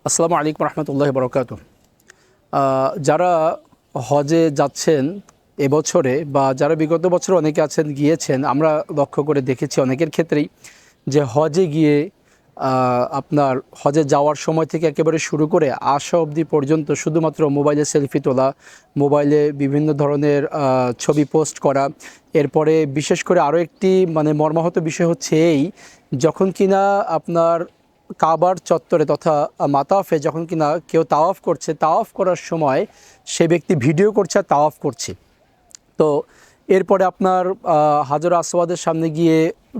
আসসালামু আলাইকুম রহমতুল্লাহি বরকাতুহ। যারা হজে যাচ্ছেন এবছরে বা যারা বিগত বছর অনেকে আছেন গিয়েছেন, আমরা লক্ষ্য করে দেখেছি অনেকের ক্ষেত্রেই যে হজে গিয়ে আপনার হজে যাওয়ার সময় থেকে একেবারে শুরু করে আসা অবধি পর্যন্ত শুধুমাত্র মোবাইলে সেলফি তোলা, মোবাইলে বিভিন্ন ধরনের ছবি পোস্ট করা। এরপরে বিশেষ করে আরও একটি মর্মাহত বিষয় হচ্ছে এই, যখন কিনা আপনার কাবার চত্বরে তথা মাতাফে যখন কিনা কেউ তাওয়াফ করছে, তাওয়াফ করার সময় সে ব্যক্তি ভিডিও করছে আর তাওয়াফ করছে। তো এরপরে আপনার হাজর আসওয়াদের সামনে গিয়ে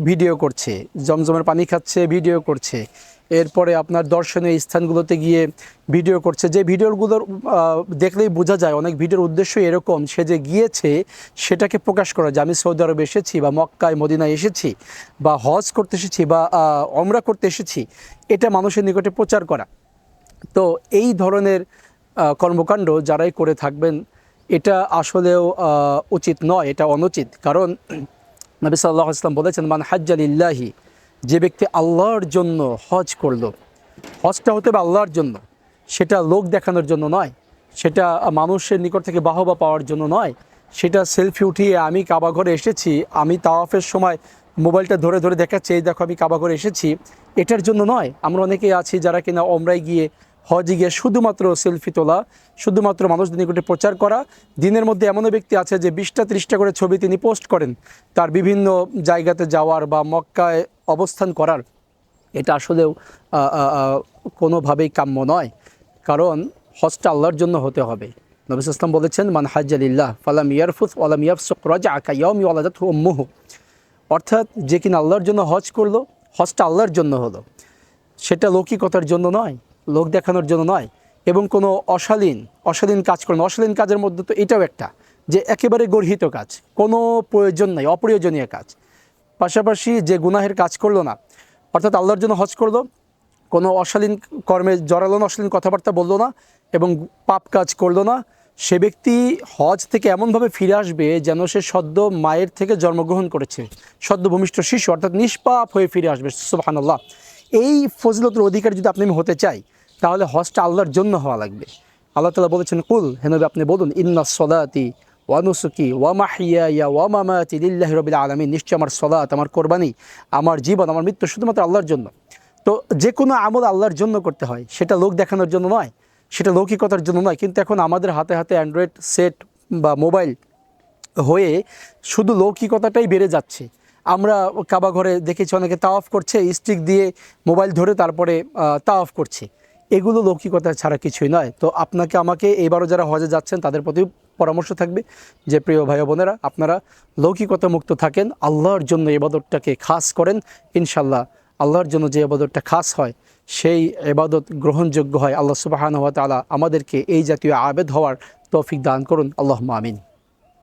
ভিডিও করছে, জমজমের পানি খাচ্ছে, ভিডিও করছে। এরপরে আপনার দর্শনীয় স্থানগুলোতে গিয়ে ভিডিও করছে। যে ভিডিওগুলোর দেখলেই বোঝা যায় অনেক ভিডিওর উদ্দেশ্য এরকম, সে যে গিয়েছে সেটাকে প্রকাশ করা, যে আমি সৌদি আরবে এসেছি বা মক্কায় মদিনায় এসেছি বা হজ করতে এসেছি বা ওমরা করতে এসেছি, এটা মানুষের নিকটে প্রচার করা। তো এই ধরনের কর্মকাণ্ড যারাই করে থাকবেন এটা আসলেও উচিত নয়, এটা অনুচিত। কারণ নবী সাল্লাল্লাহু আলাইহি ওয়াসাল্লাম বলেছেন, মান হাজ্জা লিল্লাহি, যে ব্যক্তি আল্লাহর জন্য হজ করলো, হজটা হতে হবে আল্লাহর জন্য, সেটা লোক দেখানোর জন্য নয়, সেটা মানুষের নিকট থেকে বাহবা পাওয়ার জন্য নয়, সেটা সেলফি উঠিয়ে আমি কাবা ঘরে এসেছি, আমি তাওয়াফের সময় মোবাইলটা ধরে ধরে দেখাচ্ছি এই দেখো আমি কাবা ঘরে এসেছি, এটার জন্য নয়। আমরা অনেকেই আছি যারা কিনা ওমরায় গিয়ে হজে গিয়ে শুধুমাত্র সেলফি তোলা, শুধুমাত্র মানুষদের নিকটে প্রচার করা। দিনের মধ্যে এমনও ব্যক্তি আছে যে 20টা-30টা করে ছবি তিনি পোস্ট করেন তার বিভিন্ন জায়গাতে যাওয়ার বা মক্কায় অবস্থান করার। এটা আসলেও কোনোভাবেই কাম্য নয়, কারণ হজটা আল্লাহর জন্য হতে হবে। নবী সাল্লাল্লাহু আলাইহি ওয়াসাল্লাম বলেছেন, মান হাজ্জা লিল্লাহ ফালাম ইয়ারফুস ওয়ালাম ইয়াফসুক রাজাআ কায়াউমি ওয়ালাদাতহু উম্মুহু। অর্থাৎ যে কিনা আল্লাহর জন্য হজ করলো, হজটা আল্লাহর জন্য হলো, সেটা লৌকিকতার জন্য নয়, লোক দেখানোর জন্য নয়, এবং কোনো অশালীন কাজ করলো। অশালীন কাজের মধ্যে তো এটাও একটা, যে একেবারে গর্হিত কাজ, কোনো প্রয়োজন নাই, অপ্রয়োজনীয় কাজ। পাশাপাশি যে গুনাহের কাজ করলো না, অর্থাৎ আল্লাহর জন্য হজ করলো, কোনো অশালীন কর্মে জড়ালো না, অশালীন কথাবার্তা বললো না এবং পাপ কাজ করলো না, সে ব্যক্তি হজ থেকে এমনভাবে ফিরে আসবে যেন সে সদ্য মায়ের থেকে জন্মগ্রহণ করেছে, সদ্য ভূমিষ্ঠ শিশু, অর্থাৎ নিষ্পাপ হয়ে ফিরে আসবে। সুবহানাল্লাহ। এই ফজিলতের অধিকারী যদি আপনি হতে চাই, তাহলে হজটা আল্লাহর জন্য হওয়া লাগবে। আল্লাহ তাআলা বলেছেন, কুল, হে নবী আপনি বলুন, ইন্নাস সলাতি ওয়া নুসুকি ওয়া মাহইয়ায়া ওয়া মামাতি লিল্লাহি রাব্বিল আলামিন, নিশ্চয় আমার সলাত, আমার কোরবানি, আমার জীবন, আমার মৃত্যু শুধুমাত্র আল্লাহর জন্য। তো যে কোনো আমল আল্লাহর জন্য করতে হয়, সেটা লোক দেখানোর জন্য নয়, সেটা লৌকিকতার জন্য নয়। কিন্তু এখন আমাদের হাতে হাতে অ্যান্ড্রয়েড সেট বা মোবাইল হয়ে শুধু লৌকিকতাটাই বেড়ে যাচ্ছে। আমরা কাবা ঘরে দেখেছি অনেকে তাওয়াফ করছে, স্টিক দিয়ে মোবাইল ধরে তারপরে তাওয়াফ করছে। এগুলো লৌকিকতা ছাড়া কিছুই নয়। তো আপনাকে আমাকে এবারও যারা হজে যাচ্ছেন তাদের প্রতি পরামর্শ থাকবে যে, প্রিয় ভাই বোনেরা, আপনারা লৌকিকতা মুক্ত থাকেন, আল্লাহর জন্য ইবাদতটাকে খাস করেন। ইনশাল্লাহ আল্লাহর জন্য যে ইবাদতটা খাস হয় সেই ইবাদত গ্রহণযোগ্য হয়। আল্লাহ সুবহানাহু ওয়া তাআলা আমাদেরকে এই জাতীয় আবেদ হওয়ার তৌফিক দান করুন। আল্লাহুম্মা আমিন।